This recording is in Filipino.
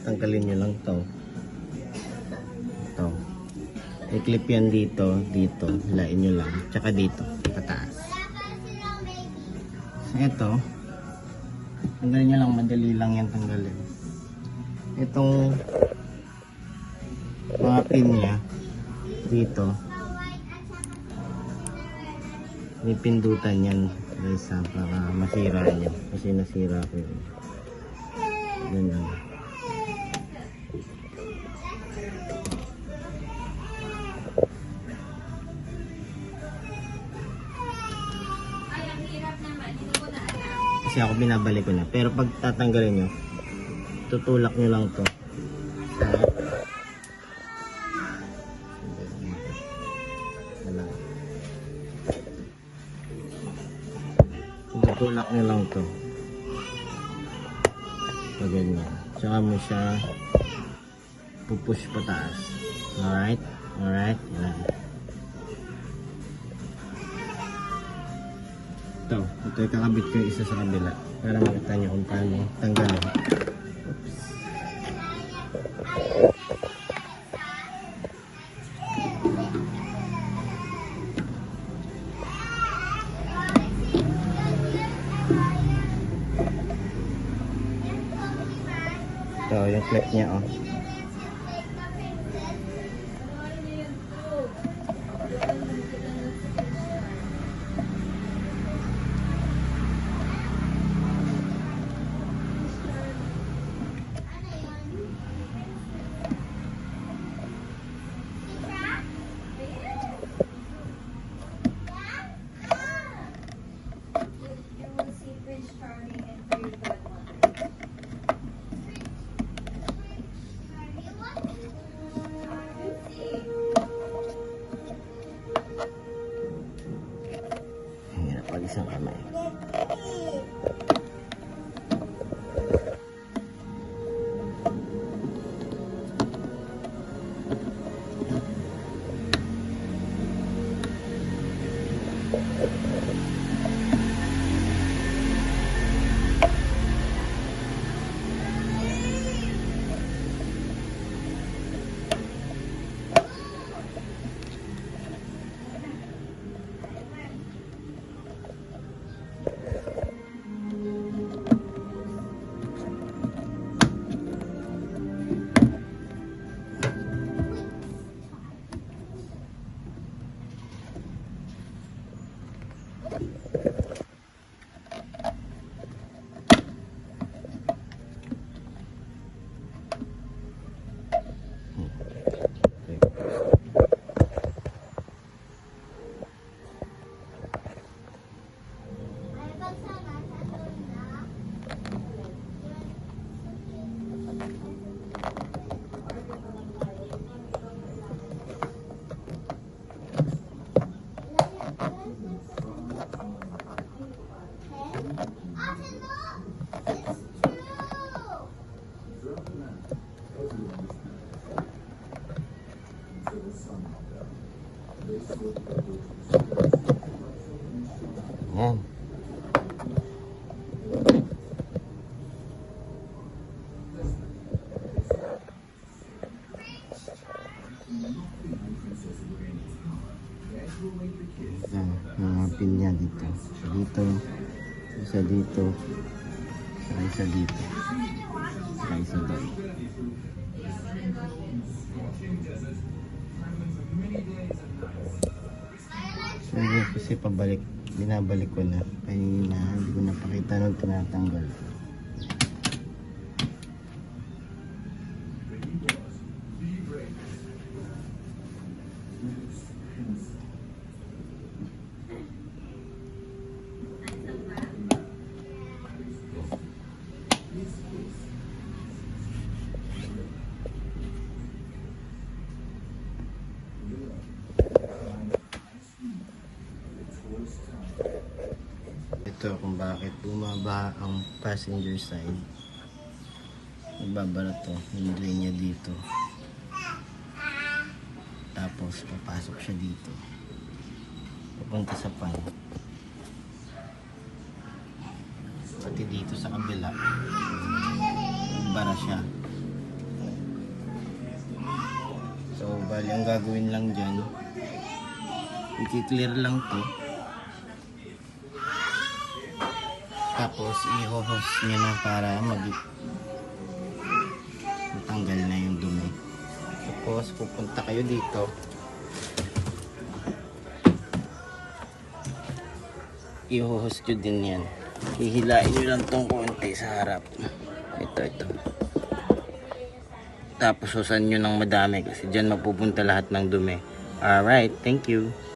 Tanggalin nyo lang to. Ito. I-clip yan dito, dito. Hilain nyo lang. Tsaka dito, pataas. So, ito. Tanggalin nyo lang. Madali lang yan tanggalin. Itong mga pin niya dito. May pindutan yan. Guys, para masira nyo. Kasi nasira ko yun. Ganyan. Kasi ako binabalik ko na. Pero pag tatanggalin nyo, tutulak nyo lang to. Tutulak nyo lang to. Pag ganyan. Tsaka mo siya pupush pataas. Alright? Alright? Yan. Ito ikakabit ko yung isa sa kabila para makita nyo kung paano tanggalin. Oops. Ito yung clip niya, oh. Pag isang kamay. Yan. Mga pin niya dito. Isa dito. Isa dito. Isa doon. So, kasi binabalik ko na. Kaya hindi ko napakita nung tinatanggal. Ito kung bakit bumaba ang passenger side. Nagbabara to, yung drain niya dito. Tapos papasok siya dito. Papunta sa pan. Pati dito sa kabila. Nagbara siya. Bali, ang gagawin lang dyan, i-clear lang to. Tapos, i-hose nyo na para matanggal na yung dumi. Tapos, pupunta kayo dito. I-hose nyo din yan. Hihilain nyo lang tong konti sa harap. Ito. Tapos, husan nyo ng madami kasi dyan mapupunta lahat ng dumi. Alright, thank you.